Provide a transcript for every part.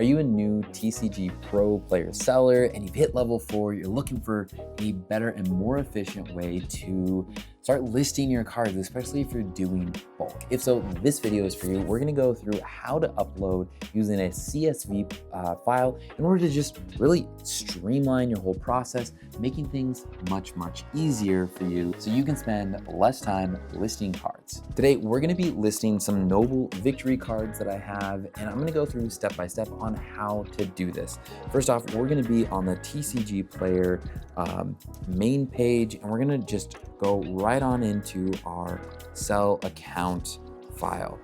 Are you a new TCG Pro player seller and you've hit level 4, you're looking for a better and more efficient way to start listing your cards, especially if you're doing bulk? If so, this video is for you. We're gonna go through how to upload using a CSV file in order to just really streamline your whole process, making things much easier for you so you can spend less time listing cards. Today, we're gonna be listing some Noble Victory cards that I have, and I'm gonna go through step by step on how to do this. First off, we're gonna be on the TCGplayer main page, and we're gonna just go right on into our sell account file.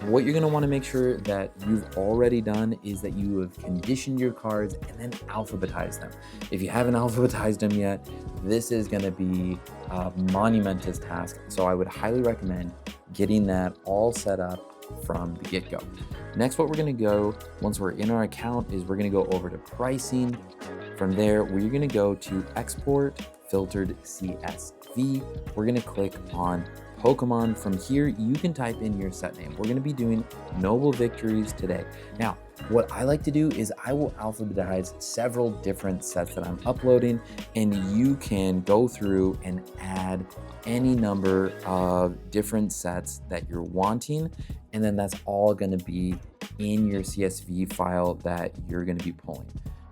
What you're gonna wanna make sure that you've already done is that you have conditioned your cards and then alphabetized them. If you haven't alphabetized them yet, this is gonna be a monumentous task. So I would highly recommend getting that all set up from the get-go. Next, what we're gonna go, once we're in our account, is we're gonna go over to pricing. From there, we're gonna go to export filtered CSV. We're gonna click on Pokemon. From here, you can type in your set name. We're gonna be doing Noble Victories today. Now, what I like to do is I will alphabetize several different sets that I'm uploading, and you can go through and add any number of different sets that you're wanting, and then that's all gonna be in your CSV file that you're gonna be pulling.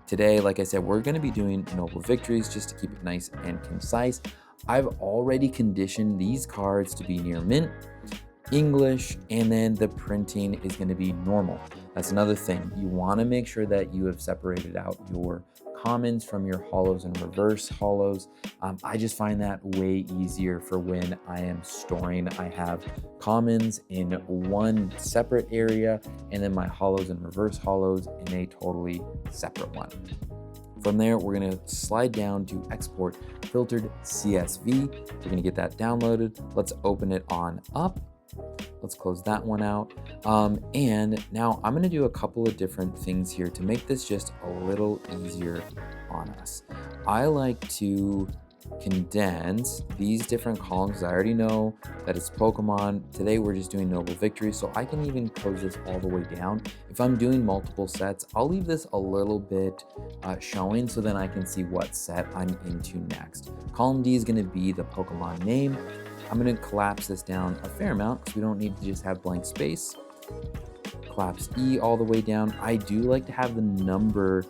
Today, like I said, we're gonna be doing Noble Victories just to keep it nice and concise. I've already conditioned these cards to be near mint, English, and then the printing is gonna be normal. That's another thing. You wanna make sure that you have separated out your commons from your holos and reverse holos. I just find that way easier for when I am storing. I have commons in one separate area and then my holos and reverse holos in a totally separate one. From there, we're gonna slide down to export filtered CSV. We're gonna get that downloaded. Let's open it on up. Let's close that one out. And now I'm gonna do a couple of different things here to make this just a little easier on us. I like to condense these different columns. I already know that it's Pokemon. Today we're just doing Noble Victory, so I can even close this all the way down. If I'm doing multiple sets, I'll leave this a little bit showing so then I can see what set I'm into next. Column D is gonna be the Pokemon name. I'm gonna collapse this down a fair amount because we don't need to just have blank space. Collapse E all the way down. I do like to have the number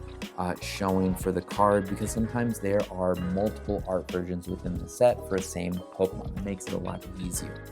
showing for the card because sometimes there are multiple art versions within the set for the same Pokemon. It makes it a lot easier.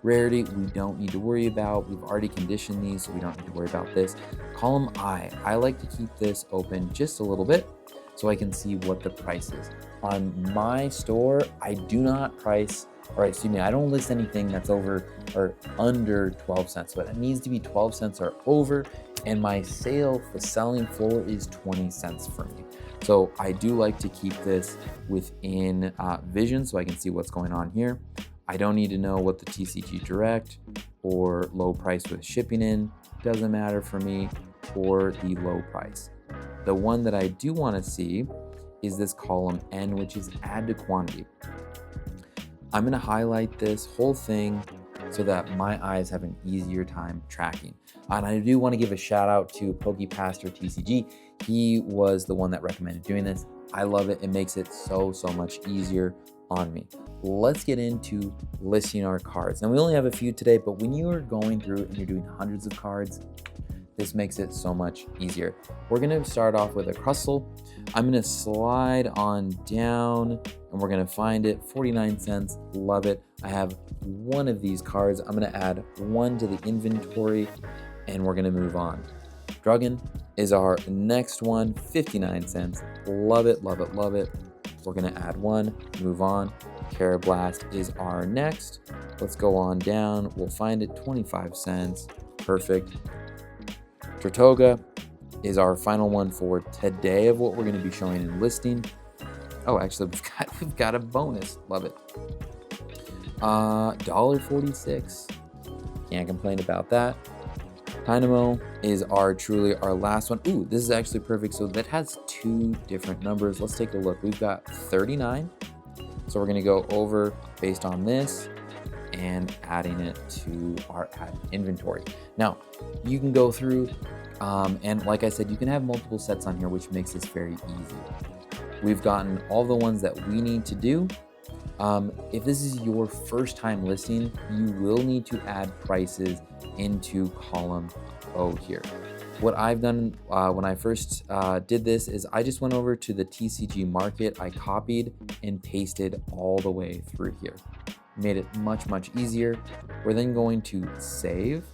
Rarity, we don't need to worry about. We've already conditioned these, so we don't need to worry about this. Column I like to keep this open just a little bit so I can see what the price is. On my store, I do not price, or excuse me, I don't list anything that's over or under 12 cents, but it needs to be 12 cents or over, and my sale, the selling floor is 20 cents for me. So I do like to keep this within vision so I can see what's going on here. I don't need to know what the TCG Direct or low price with shipping in, doesn't matter for me, or the low price. The one that I do want to see is this column N, which is add to quantity. I'm gonna highlight this whole thing so that my eyes have an easier time tracking. And I do want to give a shout out to PokePaster TCG. He was the one that recommended doing this. I love it. It makes it so much easier on me. Let's get into listing our cards. Now we only have a few today, but when you are going through and you're doing hundreds of cards, this makes it so much easier. We're gonna start off with a Crustle. I'm gonna slide on down and we're gonna find it, 49 cents, love it. I have one of these cards. I'm gonna add one to the inventory and we're gonna move on. Dragon is our next one, 59 cents, love it. We're gonna add one, move on. Carablast is our next. Let's go on down, we'll find it, 25 cents, perfect. Tortoga is our final one for today of what we're going to be showing and listing. Oh, actually, we've got a bonus. Love it. $1.46. Can't complain about that. Dynamo is truly our last one. Ooh, this is actually perfect. So that has two different numbers. Let's take a look. We've got 39. So we're going to go over based on this. and adding it to our ad inventory. Now, you can go through, and like I said, you can have multiple sets on here, which makes this very easy. We've gotten all the ones that we need to do. If this is your first time listing, you will need to add prices into column O here. What I've done when I first did this is I just went over to the TCG market. I copied and pasted all the way through here. Made it much easier. We're then going to save.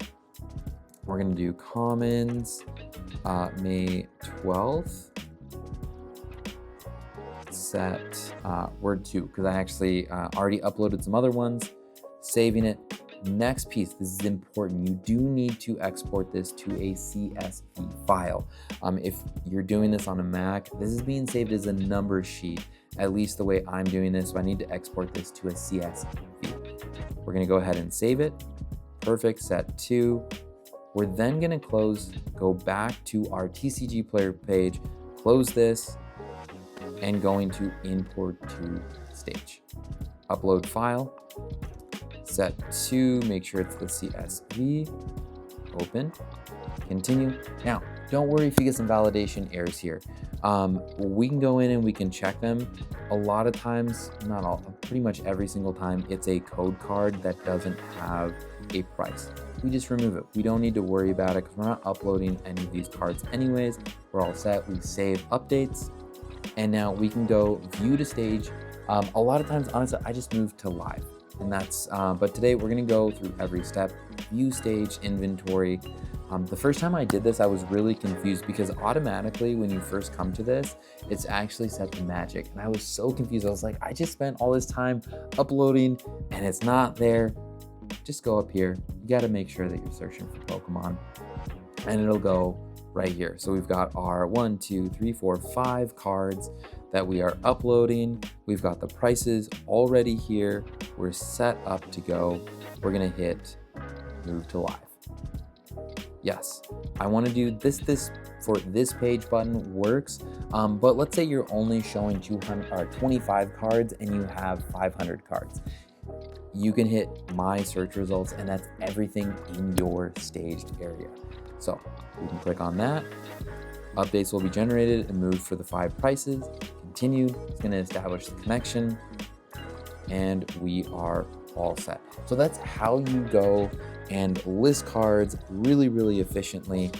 We're going to do commons May 12th. Set word 2 because I actually already uploaded some other ones. Saving it. Next piece, this is important. You do need to export this to a CSV file. If you're doing this on a Mac, this is being saved as a number sheet, at least the way I'm doing this. So I need to export this to a CSV. We're gonna go ahead and save it. Perfect, set 2. We're then gonna go back to our TCG player page, close this, and going to import to stage. Upload file. Set 2, make sure it's the CSV, open, continue. Now, don't worry if you get some validation errors here. We can go in and we can check them. A lot of times, not all, pretty much every single time, it's a code card that doesn't have a price. We just remove it. We don't need to worry about it because we're not uploading any of these cards anyways. We're all set. We save updates, and now we can go view to stage. A lot of times, honestly, I just move to live. And that's, but today we're gonna go through every step, view stage, inventory. The first time I did this, I was really confused because automatically when you first come to this, it's actually set to magic. And I was so confused. I was like, I just spent all this time uploading and it's not there. Just go up here. You gotta make sure that you're searching for Pokemon and it'll go right here. So we've got our 1, 2, 3, 4, 5 cards that we are uploading. We've got the prices already here. We're set up to go. We're gonna hit move to live. Yes, I wanna do this for this page button works, but let's say you're only showing 25 cards and you have 500 cards. You can hit my search results and that's everything in your staged area. So we can click on that. Updates will be generated and moved for the 5 prices. Continue. It's going to establish the connection and we are all set. So that's how you go and list cards really efficiently.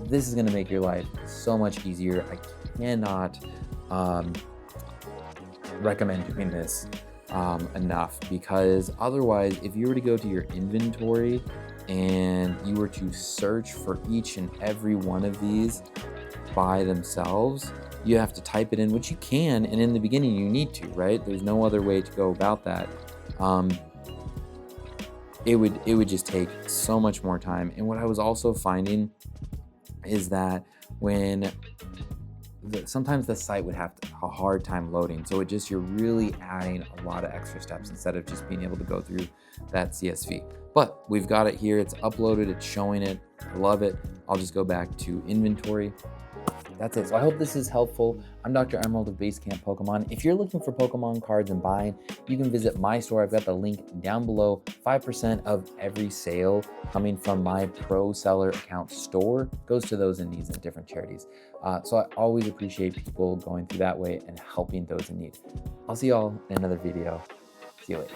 This is going to make your life so much easier. I cannot recommend doing this enough, because otherwise, if you were to go to your inventory and you were to search for each and every one of these by themselves, you have to type it in, which you can, and in the beginning you need to, right? There's no other way to go about that. It would just take so much more time. And what I was also finding is that when sometimes the site would have a hard time loading, so you're really adding a lot of extra steps instead of just being able to go through that CSV. But we've got it here, it's uploaded, it's showing it, I love it. I'll just go back to inventory. That's it. So I hope this is helpful. I'm Dr. Emerald of Basecamp Pokemon. If you're looking for Pokemon cards and buying, you can visit my store. I've got the link down below. 5% of every sale coming from my pro seller account store goes to those in need and different charities. So I always appreciate people going through that way and helping those in need. I'll see y'all in another video. See you later.